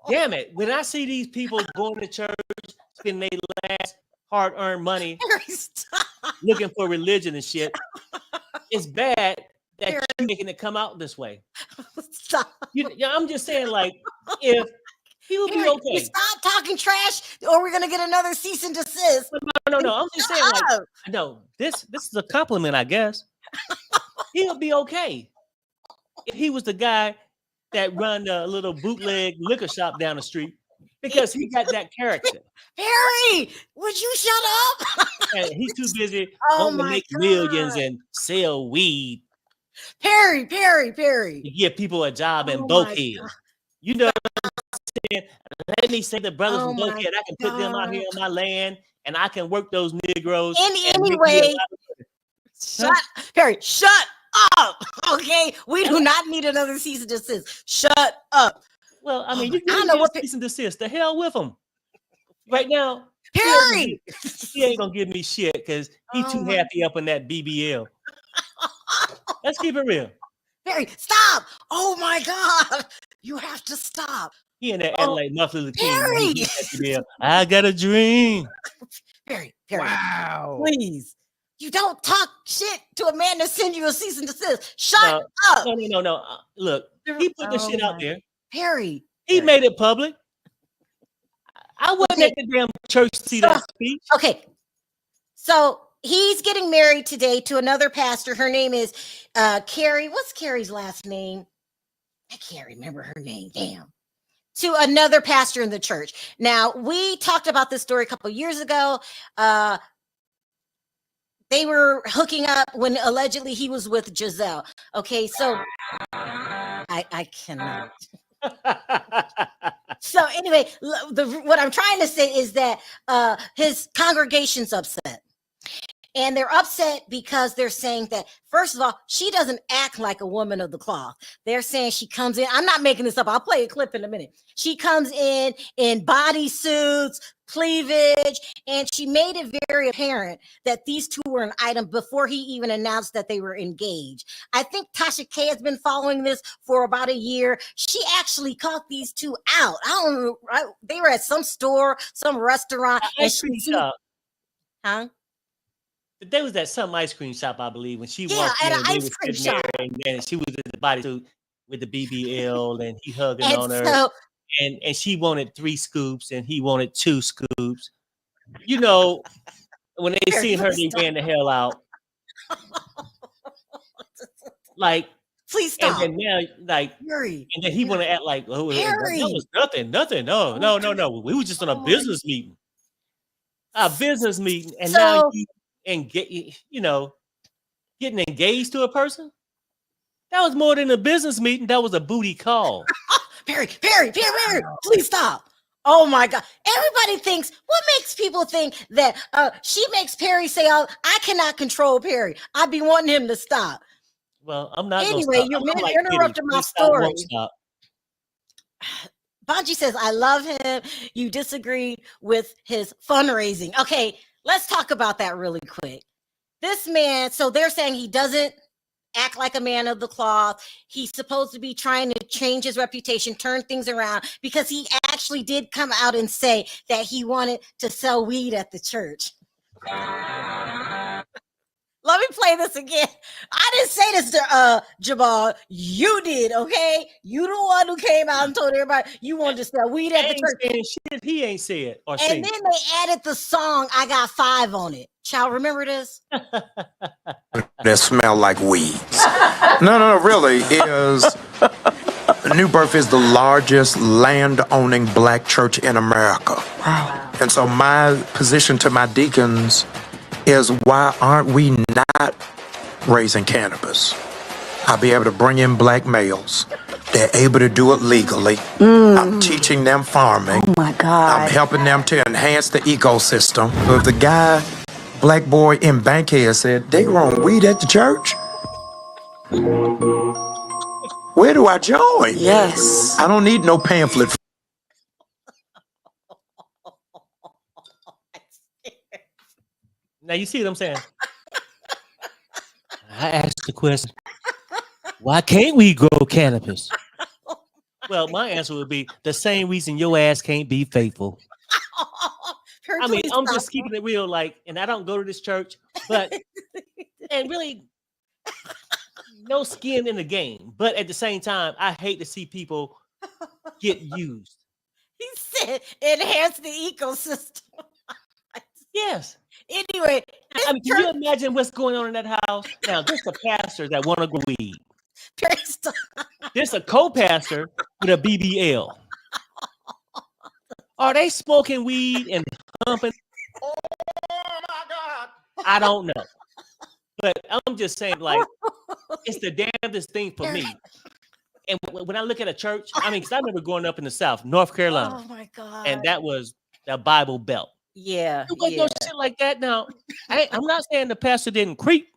damn it, when I see these people going to church, spending their last hard-earned money looking for religion and shit, it's bad that you're making it come out this way. I'm just saying, like, if he would be okay. You stop talking trash, or we're gonna get another cease and desist. No. I'm just saying, like, no. This is a compliment, I guess. He'll be okay if he was the guy that run a little bootleg liquor shop down the street because he got that character. Perry, would you shut up? And he's too busy wanting to make millions and sell weed. Perry. To give people a job in Bokehead. You know what I'm saying? Let me say the brothers from Bokehead, I can put them out here on my land and I can work those Negroes. Anyway, shut up. Okay, we do not need another cease and desist. Shut up. Well, I mean, my- you I don't can know get what a cease and desist. The hell with him. Right now, Perry. he ain't gonna give me shit because he's Oh too my- happy up in that BBL. Let's keep it real. Perry, stop. Oh my God. You have to stop. He in that Oh, like Martin Luther King. Perry. He that BBL. I got a dream. Perry, Wow. please. You don't talk shit to a man that send you a cease and desist. Shut up. No. Look, he put the shit out there. Perry. He made it public. I wasn't at the damn church to see that speech. Okay. So he's getting married today to another pastor. Her name is Karri. What's Carrie's last name? I can't remember her name. Damn. To another pastor in the church. Now, we talked about this story a couple years ago. They were hooking up when allegedly he was with Gizelle. Okay, so I cannot. So anyway, what I'm trying to say is that his congregation's upset. And they're upset because they're saying that, first of all, she doesn't act like a woman of the cloth. They're saying she comes in. I'm not making this up. I'll play a clip in a minute. She comes in bodysuits, cleavage, and she made it very apparent that these two were an item before he even announced that they were engaged. I think Tasha K has been following this for about a year. She actually caught these two out. I don't know. They were at some store, some restaurant. Huh? There was that some ice cream shop, I believe, when she Yeah, walked at in, an they ice was cream sitting shop. there, and she was in the bodysuit with the BBL, and he hugging And on her, so, and she wanted 3 scoops, and he wanted 2 scoops. You know, when they Perry, seen her, please they ran the hell out. Like, please and stop. then now, like, Perry. and then he want to act like, oh, Perry. that was nothing. No. We were just on a business meeting. A business meeting, and now So- you and getting engaged to a person. That was more than a business meeting. That was a booty call. Perry, please stop. Oh my God. Everybody thinks, what makes people think that she makes Perry say, oh, I cannot control Perry. I be wanting him to stop. Well, I'm not Anyway, gonna stop. you interrupted my story. Won't stop. Bonji says, I love him. You disagree with his fundraising. Okay, let's talk about that really quick. This man, so they're saying he doesn't act like a man of the cloth. He's supposed to be trying to change his reputation, turn things around, because he actually did come out and say that he wanted to sell weed at the church. Let me play this again. I didn't say this to Jamal. You did, okay? You the one who came out and told everybody you wanted to sell weed at the church. Saying shit he ain't said or And seen. then they added the song I Got 5 on it. Child, remember this? That smell like weeds. No, really, is New Birth is the largest land-owning black church in America. Wow. And so my position to my deacons is, why aren't we not raising cannabis? I'll be able to bring in black males. They're able to do it legally. I'm teaching them farming. Oh my God. I'm helping them to enhance the ecosystem. So if the guy, black boy in Bankhead, said, they growing weed at the church, where do I join? Yes. I don't need no pamphlet. Now you see what I'm saying? I asked the question, why can't we grow cannabis? Well, my answer would be the same reason your ass can't be faithful. I mean, I'm just keeping it real, like, and I don't go to this church, but and really no skin in the game. But at the same time, I hate to see people get used. He said enhance the ecosystem. Yes. Anyway, I mean, can you imagine what's going on in that house? Now, there's a pastor that want to grow weed. There's a co-pastor with a BBL. Are they smoking weed and humping? Oh my God. I don't know. But I'm just saying, like, it's the damnedest thing for me. And when I look at a church, I mean, because I remember growing up in the South, North Carolina. Oh my God. And that was the Bible Belt. Yeah. You got no shit like that now. I'm not saying the pastor didn't creep.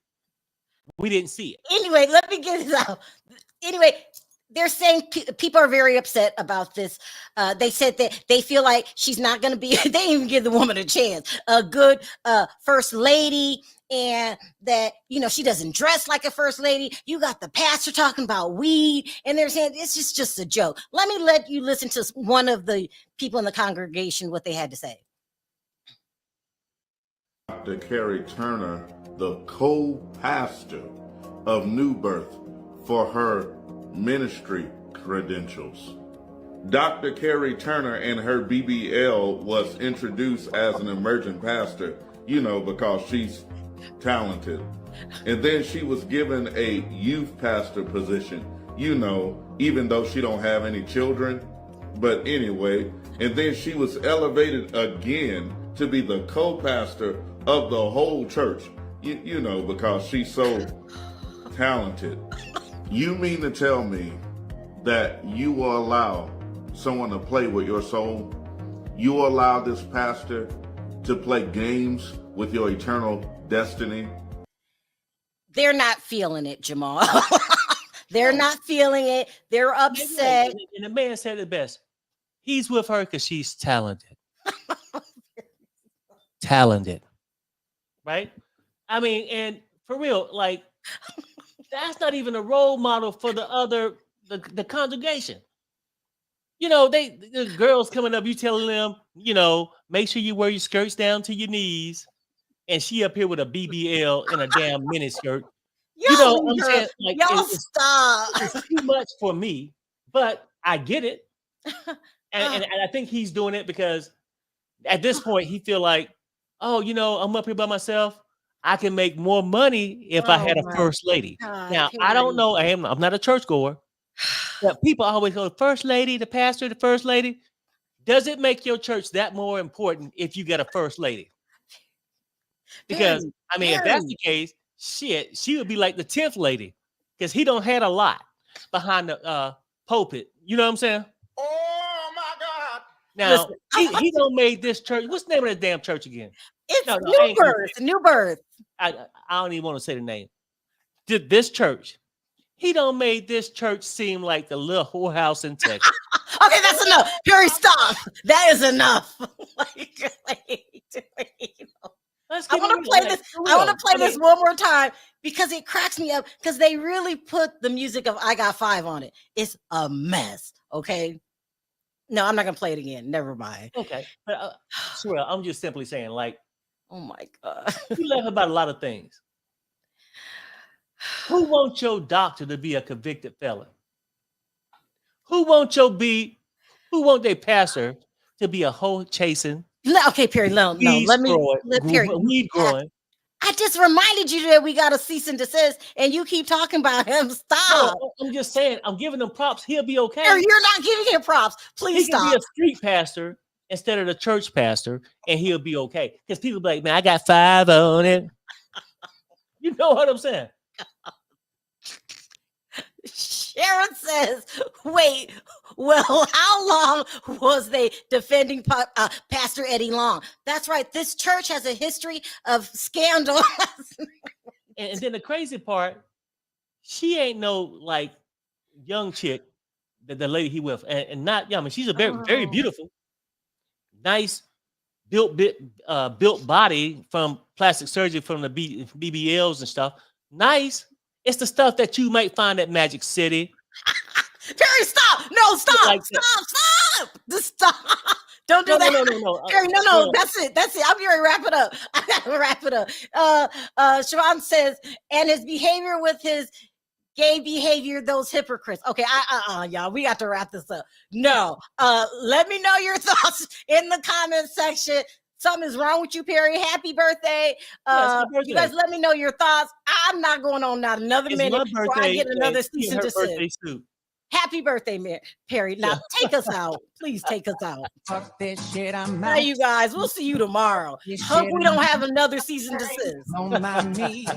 We didn't see it. Anyway, let me get this out. Anyway, they're saying people are very upset about this. They said that they feel like she's not going to be, they didn't even give the woman a chance, a good first lady, and that, you know, she doesn't dress like a first lady. You got the pastor talking about weed, and they're saying it's just a joke. Let you listen to one of the people in the congregation, what they had to say. Dr. Karri Turner, the co-pastor of New Birth, for her ministry credentials. Dr. Karri Turner and her BBL was introduced as an emerging pastor, you know, because she's talented. And then she was given a youth pastor position, you know, even though she don't have any children. But anyway, and then she was elevated again to be the co-pastor of the whole church, you know, because she's so talented. You mean to tell me that you will allow someone to play with your soul? You will allow this pastor to play games with your eternal destiny? They're not feeling it, Jamal. They're not feeling it. They're upset. And the man said it best. He's with her because she's talented. Talented. Right? I mean, and for real, like, that's not even a role model for the congregation. You know, the girls coming up, you telling them, you know, make sure you wear your skirts down to your knees. And she up here with a BBL and a damn miniskirt. You know, I'm saying, like, y'all stop. It's too much for me, but I get it. And I think he's doing it because at this point he feel like, oh, you know, I'm up here by myself. I can make more money if I had a first lady. Now, I don't know. I'm not a churchgoer. But people always go, first lady, the pastor, the first lady. Does it make your church that more important if you get a first lady? Because, I mean, if that's the case, shit, she would be like the 10th lady because he don't had a lot behind the pulpit. You know what I'm saying? Oh my God. Now, he don't made this church. What's the name of that damn church again? It's New Birth. New Birth. I don't even want to say the name. Did this church? He don't made this church seem like the little whorehouse in Texas. Okay, that's enough. Perry, stop. That is enough. I want to play this. I want to play this one more time because it cracks me up because they really put the music of I Got Five on it. It's a mess. Okay. No, I'm not gonna play it again. Never mind. Okay, but sure, I'm just simply saying, like, oh my God, you laugh about a lot of things. Who wants your doctor to be a convicted felon? Who wants their pastor to be a hoe chasing? No, okay, Perry. No. Let Perry. Weed growing. I just reminded you that we got a cease and desist, and you keep talking about him. Stop. No, I'm just saying, I'm giving him props. He'll be okay. Perry, you're not giving him props. Please stop. He can be a street pastor instead of the church pastor, and he'll be okay. Because people be like, man, I got 5 on it. You know what I'm saying? Sharon says, wait, well, how long was they defending Pastor Eddie Long? That's right. This church has a history of scandal. and then the crazy part, she ain't no like young chick, the lady he with, and not young. I mean, she's a very beautiful, nice, built body from plastic surgery from the BBLs and stuff. Nice. It's the stuff that you might find at Magic City. Perry, stop! No, stop! Like Stop! Just stop! Don't do that. No. Perry, no. That's it. I'm going to wrap it up. I got to wrap it up. Siobhan says, and his behavior with his gay behavior, those hypocrites. Okay, y'all, we got to wrap this up. No, let me know your thoughts in the comment section. Something is wrong with you, Perry. Happy birthday. Birthday. You guys let me know your thoughts. I'm not going on not another minute before I get another cease and desist. Happy birthday, Perry. Now take us out. Please take us out. Fuck this shit, I'm Bye, you guys. We'll see you tomorrow. Hope we don't have another cease and desist. On my knees.